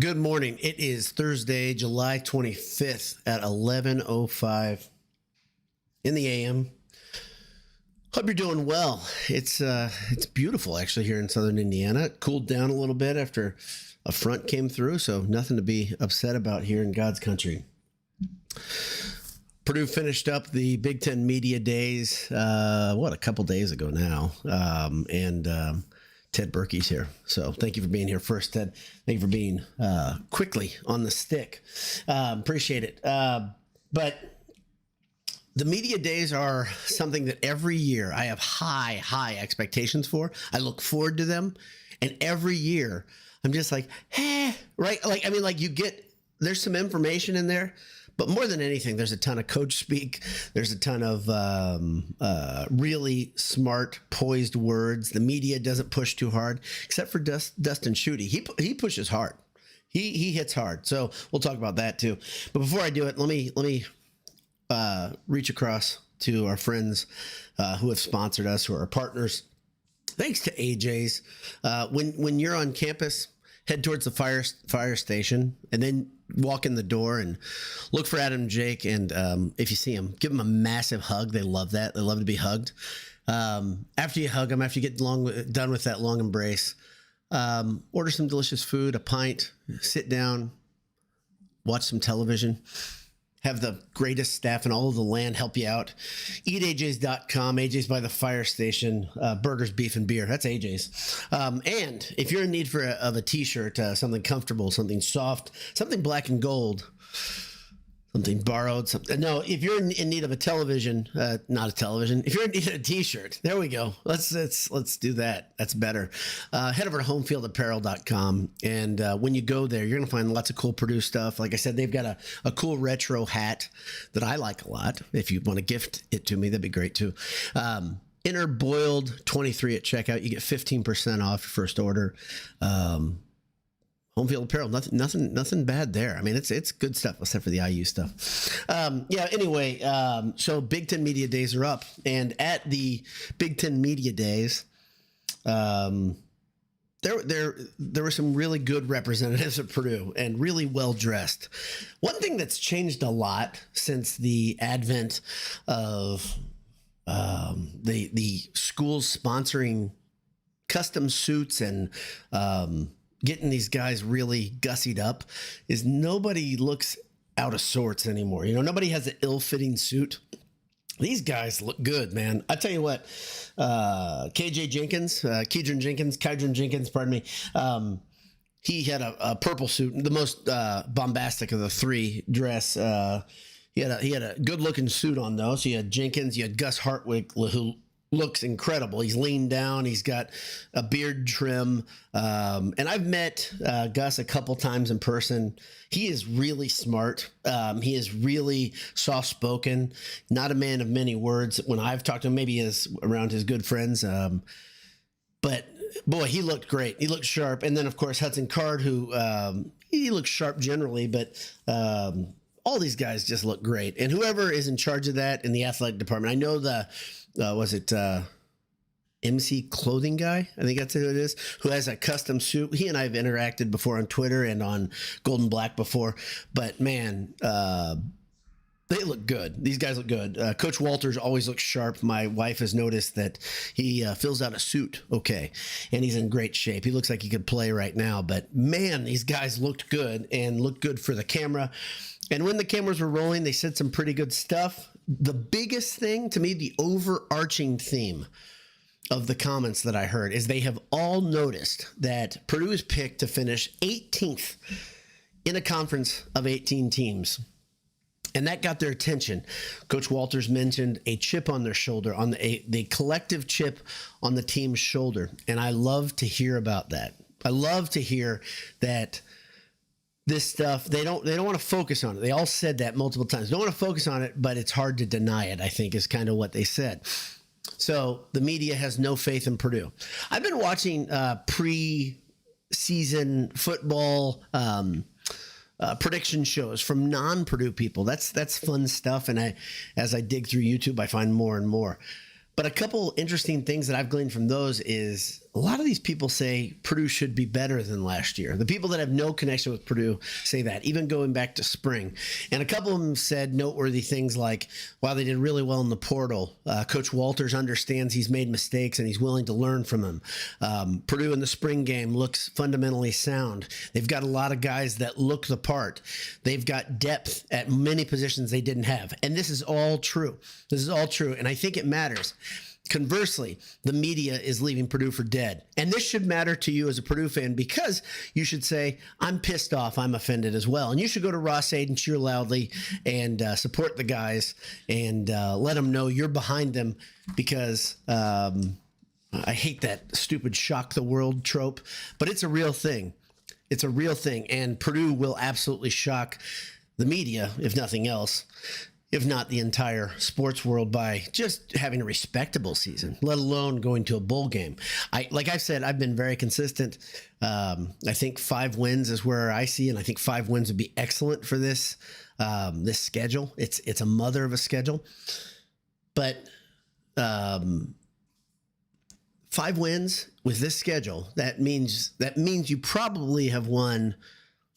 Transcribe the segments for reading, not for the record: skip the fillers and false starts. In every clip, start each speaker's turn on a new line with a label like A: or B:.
A: Good morning. It is Thursday, July 25th at 11:05 in the AM. Hope you're doing well. It's beautiful actually here in southern Indiana. It cooled down a little bit after a front came through, so nothing to be upset about here in God's country. Purdue finished up the Big Ten Media Days, a couple days ago now, and Ted Berkey's here. So thank you for being here first, Ted. Thank you for being quickly on the stick. Appreciate it. But the media days are something that every year I have high expectations for. I look forward to them. And every year I'm just like, right? There's some information in there. But more than anything, there's a ton of coach speak. There's a ton of really smart, poised words. The media doesn't push too hard, except for Dustin Schutte. He pushes hard. He hits hard. So we'll talk about that too. But before I do it, let me reach across to our friends who have sponsored us, who are our partners. Thanks to AJ's. When you're on campus, head towards the fire station, and then walk in the door and look for Adam and Jake. And if you see them, give them a massive hug. They love that. They love to be hugged. After you hug them, after you get done with that long embrace, order some delicious food, a pint, sit down, watch some television. Have the greatest staff in all of the land help you out. EatAJ's.com. AJ's by the fire station. Burgers, beef, and beer. That's AJ's. And if you're in need of a t-shirt, something comfortable, something soft, something black and gold, something borrowed. If you're in need of a television, not a television. If you're in need of a t-shirt, there we go. Let's do that. That's better. Head over to homefieldapparel.com. And when you go there, you're going to find lots of cool Purdue stuff. Like I said, they've got a cool retro hat that I like a lot. If you want to gift it to me, that'd be great too. Enter Boiled 23 at checkout. You get 15% off your first order. Home Field Apparel, nothing bad there. I mean, it's good stuff, except for the IU stuff. So Big Ten Media Days are up, and at the Big Ten Media Days, there were some really good representatives of Purdue and really well dressed. One thing that's changed a lot since the advent of the schools sponsoring custom suits and getting these guys really gussied up is nobody looks out of sorts anymore. You know, nobody has an ill-fitting suit. These guys look good, man. I tell you what, Kydron Jenkins, pardon me. He had a purple suit, the most bombastic of the three dress. He had a good-looking suit on, though. So you had Jenkins, you had Gus Hardwick, who looks incredible. He's leaned down. He's got a beard trim. And I've met Gus a couple times in person. He is really smart. He is really soft-spoken, not a man of many words. When I've talked to him, maybe he is around his good friends. But boy, he looked great. He looked sharp. And then, of course, Hudson Card, who he looks sharp generally, but all these guys just look great. And whoever is in charge of that in the athletic department, I know MC Clothing Guy? I think that's who it is, who has a custom suit. He and I have interacted before on Twitter and on Golden Black before, but man, they look good. These guys look good. Coach Walters always looks sharp. My wife has noticed that he fills out a suit okay, and he's in great shape. He looks like he could play right now, but man, these guys looked good and looked good for the camera. And when the cameras were rolling, they said some pretty good stuff. The biggest thing to me, the overarching theme of the comments that I heard is they have all noticed that Purdue is picked to finish 18th in a conference of 18 teams. And that got their attention. Coach Walters mentioned a chip on their shoulder, on the collective chip on the team's shoulder. And I love to hear about that. I love to hear that this stuff, they don't want to focus on it. They all said that multiple times. Don't want to focus on it, but it's hard to deny it, I think, is kind of what they said. So the media has no faith in Purdue. I've been watching pre-season football prediction shows from non-Purdue people. That's fun stuff. And as I dig through YouTube, I find more and more. But a couple interesting things that I've gleaned from those is a lot of these people say Purdue should be better than last year. The people that have no connection with Purdue say that, even going back to spring. And a couple of them said noteworthy things like, wow, they did really well in the portal. Coach Walters understands he's made mistakes and he's willing to learn from them. Purdue in the spring game looks fundamentally sound. They've got a lot of guys that look the part. They've got depth at many positions they didn't have. And this is all true. This is all true. And I think it matters. Conversely, the media is leaving Purdue for dead. And this should matter to you as a Purdue fan, because you should say, I'm pissed off, I'm offended as well. And you should go to Ross-Ade and cheer loudly and support the guys and let them know you're behind them, because I hate that stupid shock the world trope, but it's a real thing. It's a real thing. And Purdue will absolutely shock the media, if nothing else, if not the entire sports world, by just having a respectable season, let alone going to a bowl game. Like I've said, I've been very consistent. I think 5 wins is where I see, and I think 5 wins would be excellent for this this schedule. It's a mother of a schedule, but 5 wins with this schedule, that means you probably have won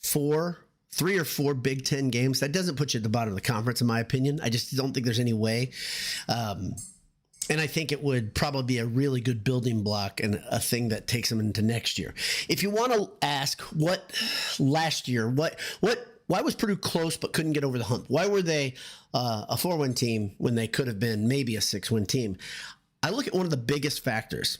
A: 3 or 4 Big Ten games. That doesn't put you at the bottom of the conference, in my opinion. I just don't think there's any way. And I think it would probably be a really good building block and a thing that takes them into next year. If you want to ask what last year, why was Purdue close but couldn't get over the hump? Why were they a 4-win team when they could have been maybe a 6-win team? I look at one of the biggest factors.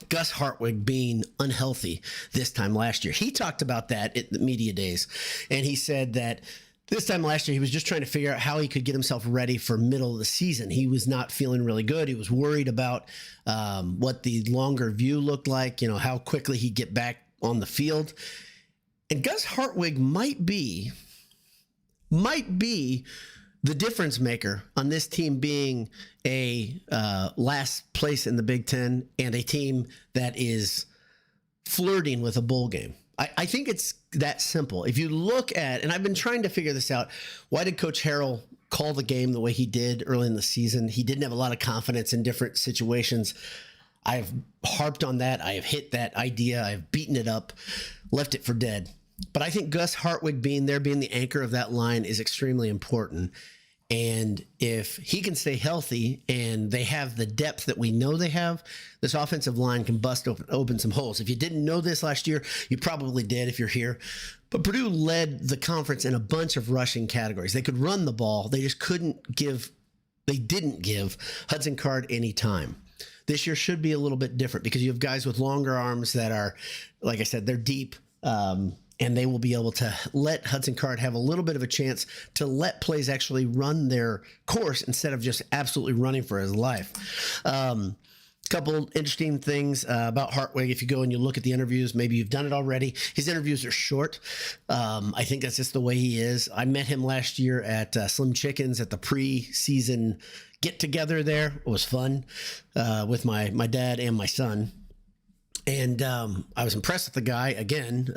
A: Gus Hartwig being unhealthy this time last year. He talked about that at the media days, and he said that this time last year he was just trying to figure out how he could get himself ready for middle of the season. He was not feeling really good. He was worried about what the longer view looked like, how quickly he'd get back on the field. And Gus Hartwig might be the difference maker on this team being a last place in the Big Ten and a team that is flirting with a bowl game. I think it's that simple. If you look at, and I've been trying to figure this out, why did Coach Harrell call the game the way he did early in the season? He didn't have a lot of confidence in different situations. I've harped on that. I have hit that idea. I've beaten it up, left it for dead. But I think Gus Hartwig being the anchor of that line is extremely important. And if he can stay healthy and they have the depth that we know they have, this offensive line can bust open some holes. If you didn't know this last year, you probably did if you're here. But Purdue led the conference in a bunch of rushing categories. They could run the ball. They just didn't give Hudson Card any time. This year should be a little bit different because you have guys with longer arms that are, like I said, they're deep. And they will be able to let Hudson Card have a little bit of a chance to let plays actually run their course instead of just absolutely running for his life. Couple interesting things about Hartwig. If you go and you look at the interviews, maybe you've done it already. His interviews are short. I think that's just the way he is. I met him last year at Slim Chickens at the preseason get-together there. It was fun with my dad and my son. And I was impressed with the guy again.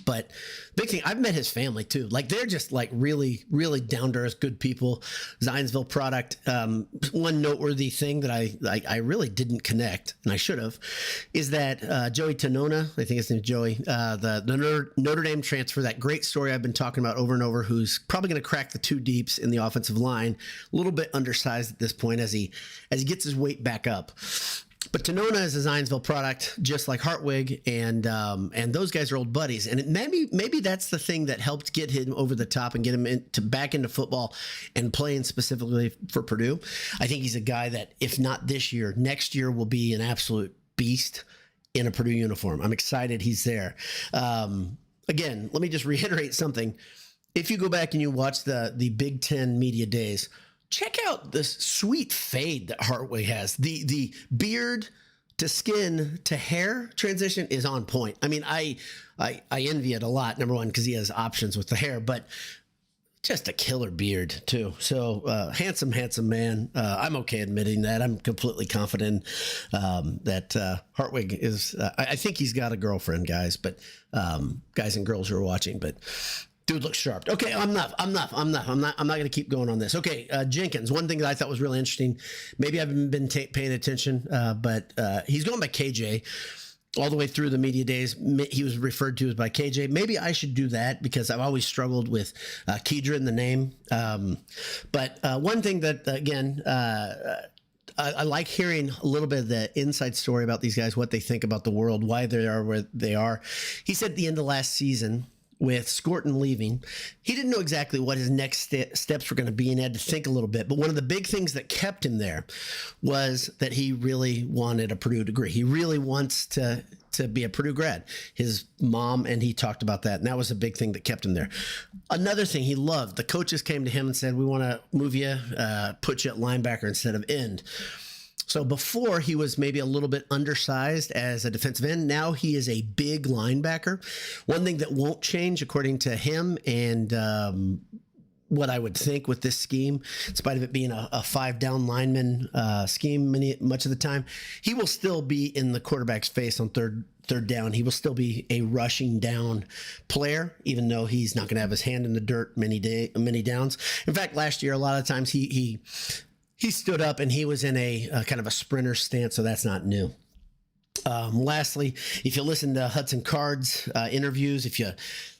A: But big thing, I've met his family too. Like they're just like really, really down to earth, good people. Zionsville product. One noteworthy thing that I really didn't connect, and I should have, is that Joey Tanona, I think his name is Joey, the Notre Dame transfer, that great story I've been talking about over and over, who's probably going to crack the 2 deeps in the offensive line. A little bit undersized at this point as he gets his weight back up. But Tanona is a Zionsville product, just like Hartwig, and those guys are old buddies. And maybe that's the thing that helped get him over the top and get him back into football and playing specifically for Purdue. I think he's a guy that, if not this year, next year will be an absolute beast in a Purdue uniform. I'm excited he's there. Again, let me just reiterate something. If you go back and you watch the Big Ten media days, check out this sweet fade that Hartwig has. The beard to skin to hair transition is on point. I mean, I envy it a lot, number one, because he has options with the hair, but just a killer beard too. So handsome man. I'm okay admitting that. I'm completely confident that Hartwig is, I think he's got a girlfriend, guys and girls who are watching, but Dude looks sharp. Okay, I'm not going to keep going on this. Okay, Jenkins. One thing that I thought was really interesting. Maybe I haven't been paying attention, but he's going by KJ all the way through the media days. He was referred to as by KJ. Maybe I should do that because I've always struggled with Kedra in the name. But one thing that again. I like hearing a little bit of the inside story about these guys, what they think about the world, why they are where they are. He said at the end of last season, with Scorton leaving, he didn't know exactly what his next steps were going to be and had to think a little bit. But one of the big things that kept him there was that he really wanted a Purdue degree. He really wants to be a Purdue grad. His mom, and he talked about that, and that was a big thing that kept him there. Another thing he loved, the coaches came to him and said, we want to move you, put you at linebacker instead of end. So before he was maybe a little bit undersized as a defensive end. Now he is a big linebacker. One thing that won't change, according to him, and what I would think with this scheme, in spite of it being a 5-down lineman scheme much of the time, he will still be in the quarterback's face on third down. He will still be a rushing down player, even though he's not going to have his hand in the dirt many downs. In fact, last year, a lot of times he stood up and he was in a kind of a sprinter stance, so that's not new. Lastly, if you listen to Hudson Card's interviews,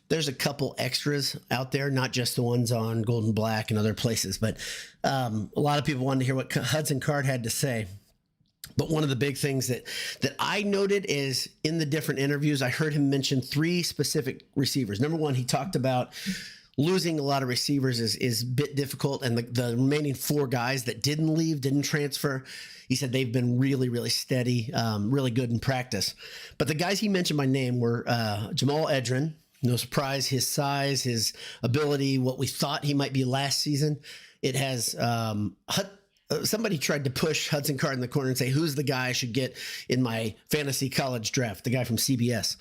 A: there's a couple extras out there, not just the ones on Golden Black and other places, but a lot of people wanted to hear what Hudson Card had to say. But one of the big things that I noted is in the different interviews, I heard him mention 3 specific receivers. Number one, he talked about losing a lot of receivers is a bit difficult, and the remaining 4 guys that didn't transfer, he said they've been really, really steady, really good in practice. But the guys he mentioned by name were Jamal Edrin. No surprise, his size, his ability, what we thought he might be last season. It has somebody tried to push Hudson Card in the corner and say, who's the guy I should get in my fantasy college draft, the guy from CBS.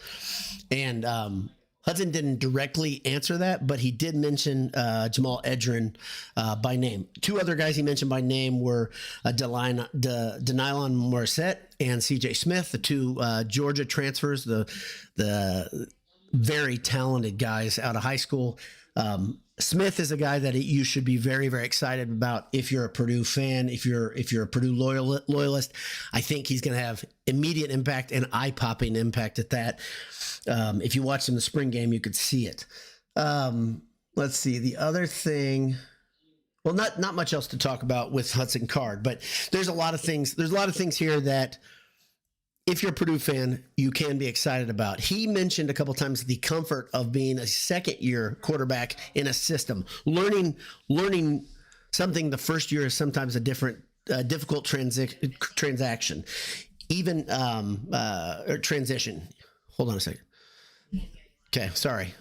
A: And Hudson didn't directly answer that, but he did mention Jamal Edrin by name. 2 other guys he mentioned by name were Denylon Morissette and CJ Smith, the 2 Georgia transfers, the very talented guys out of high school. Smith is a guy that you should be very, very excited about if you're a Purdue fan, if you're a Purdue loyalist. I think he's going to have immediate impact and eye-popping impact at that. If you watched him in the spring game, you could see it. Let's see. The other thing, well, not much else to talk about with Hudson Card, but there's a lot of things. There's a lot of things here that if you're a Purdue fan, you can be excited about. He mentioned a couple of times the comfort of being a second-year quarterback in a system. Learning something the first year is sometimes a difficult transaction. Even or transition. Hold on a second. Okay, sorry.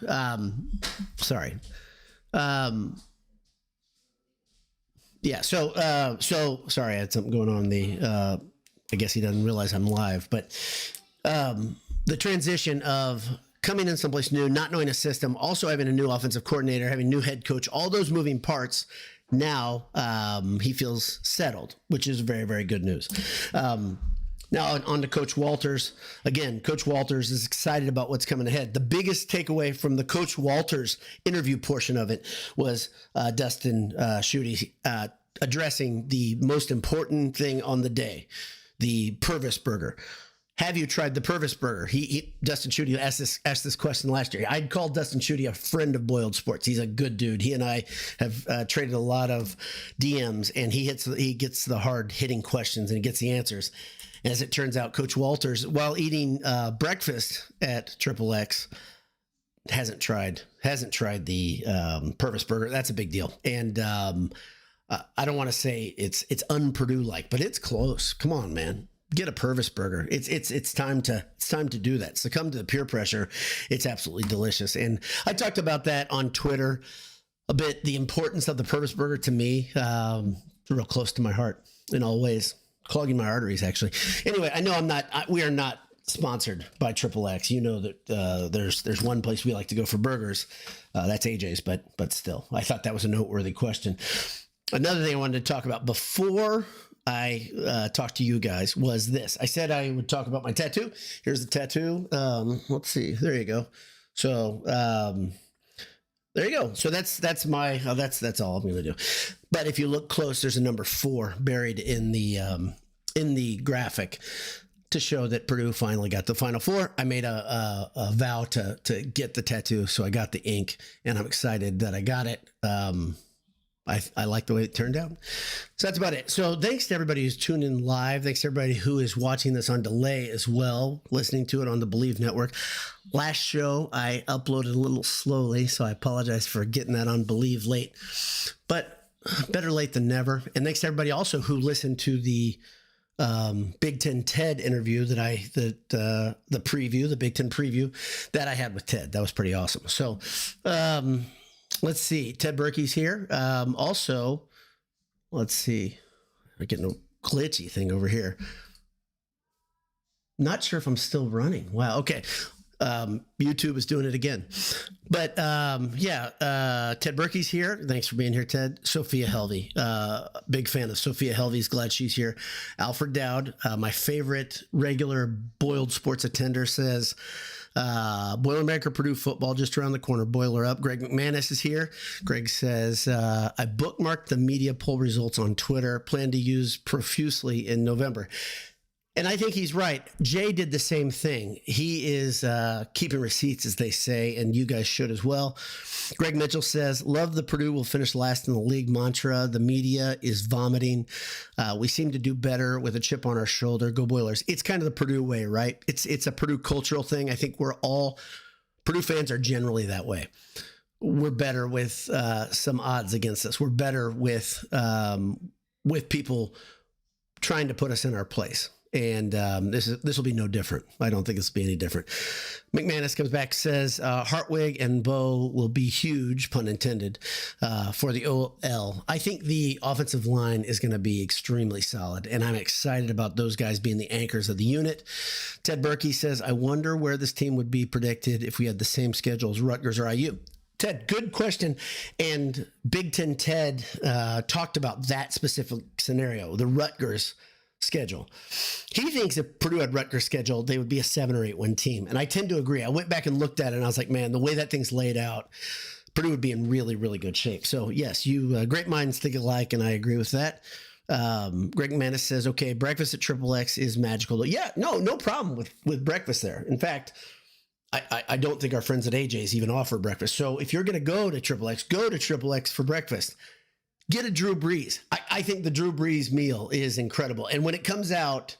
A: Yeah. So sorry, I had something going on in the. I guess he doesn't realize I'm live, but the transition of coming in someplace new, not knowing a system, also having a new offensive coordinator, having a new head coach, all those moving parts. Now he feels settled, which is very, very good news. Now on to Coach Walters. Again, Coach Walters is excited about what's coming ahead. The biggest takeaway from the Coach Walters interview portion of it was Dustin Schutte addressing the most important thing on the day, the Purvis burger. Have you tried the Purvis burger? Dustin Schutte asked this question last year. I'd call Dustin Schutte a friend of Boiled Sports. He's a good dude. He and I have traded a lot of DMs, and he gets the hard hitting questions and he gets the answers. As it turns out, Coach Walters, while eating breakfast at Triple X, hasn't tried the Purvis burger. That's a big deal. And I don't want to say it's un-Purdue like, but it's close. Come on, man. Get a Purvis burger. It's time to do that. Succumb to the peer pressure. It's absolutely delicious. And I talked about that on Twitter a bit. The importance of the Purvis burger to me, real close to my heart in all ways. Clogging my arteries, actually. Anyway, I know we are not sponsored by Triple X. You know that there's one place we like to go for burgers. That's AJ's, but still, I thought that was a noteworthy question. Another thing I wanted to talk about before I talked to you guys was this. I said I would talk about my tattoo. Here's the tattoo. Let's see. There you go. So There you go. So that's my that's all I'm going to do. But if you look close, there's a number 4 buried in the graphic to show that Purdue finally got the Final Four. I made a vow to get the tattoo, so I got the ink, and I'm excited that I got it. I like the way it turned out. So that's about it. So thanks to everybody who's tuned in live. Thanks to everybody who is watching this on delay as well, listening to it on the Believe Network. Last show, I uploaded a little slowly, so I apologize for getting that on Believe late. But better late than never. And thanks to everybody also who listened to the Big Ten Ted interview the preview, the Big Ten preview that I had with Ted. That was pretty awesome. So, let's see. Ted Berkey's here. Also, let's see. I'm getting a glitchy thing over here. Not sure if I'm still running. Wow. Okay. YouTube is doing it again. But Ted Berkey's here. Thanks for being here, Ted. Sophia Helvey. Big fan of Sophia Helvey's. Glad she's here. Alfred Dowd, my favorite regular Boiled Sports attender, says, Boilermaker Purdue football just around the corner. Boiler up. Greg McManus is here. Greg says, I bookmarked the media poll results on Twitter. Plan to use profusely in November. And I think he's right. Jay did the same thing. He is keeping receipts, as they say, and you guys should as well. Greg Mitchell says, love the Purdue will finish last in the league mantra. The media is vomiting. We seem to do better with a chip on our shoulder. Go Boilers. It's kind of the Purdue way, right? It's a Purdue cultural thing. I think Purdue fans are generally that way. We're better with some odds against us. We're better with people trying to put us in our place. And this will be no different. I don't think this will be any different. McManus comes back, says, Hardwick and Bo will be huge, pun intended, for the OL. I think the offensive line is going to be extremely solid, and I'm excited about those guys being the anchors of the unit. Ted Berkey says, I wonder where this team would be predicted if we had the same schedule as Rutgers or IU. Ted, good question. And Big Ten Ted talked about that specific scenario, the Rutgers schedule. He thinks if Purdue had Rutgers schedule, they would be a 7 or 8 win team. And I tend to agree. I went back and looked at it and I was like, man, the way that thing's laid out, Purdue would be in really, really good shape. So yes, you great minds think alike. And I agree with that. Greg Manis says, okay, breakfast at Triple X is magical. Yeah, no problem with breakfast there. In fact, I don't think our friends at AJ's even offer breakfast. So if you're going to go to Triple X for breakfast. Get a Drew Brees. I think the Drew Brees meal is incredible. And when it comes out,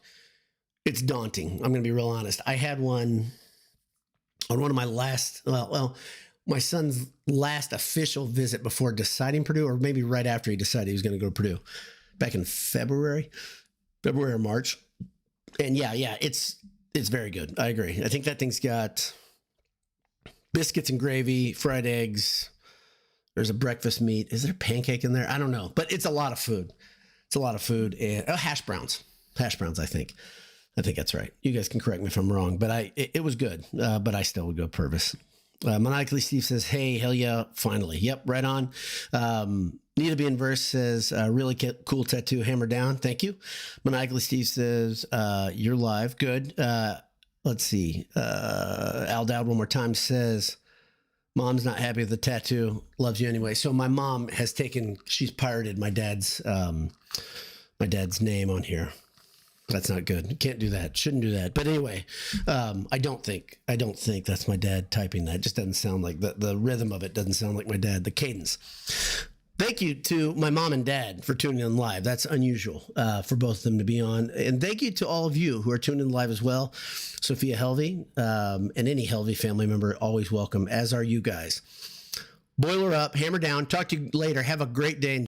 A: it's daunting. I'm going to be real honest. I had one on one of my my son's last official visit before deciding Purdue, or maybe right after he decided he was going to go to Purdue, back in February or March. And yeah, it's very good. I agree. I think that thing's got biscuits and gravy, fried eggs. There's a breakfast meat. Is there a pancake in there? I don't know, but it's a lot of food. And hash browns, I think. I think that's right. You guys can correct me if I'm wrong, but it was good. But I still would go Purvis. Maniacally Steve says, hey, hell yeah, finally. Yep, right on. Nita B. Inverse says, really cool tattoo, hammer down. Thank you. Maniacally Steve says, you're live. Good. Let's see. Al Dowd one more time says, mom's not happy with the tattoo, loves you anyway. So my mom she's pirated my dad's name on here. That's not good. You can't do that. Shouldn't do that. But anyway, I don't think that's my dad typing that. It just doesn't sound like the rhythm of it doesn't sound like my dad, the cadence. Thank you to my mom and dad for tuning in live. That's unusual for both of them to be on. And thank you to all of you who are tuned in live as well. Sophia Helvey and any Helvey family member, always welcome, as are you guys. Boiler up, hammer down. Talk to you later. Have a great day.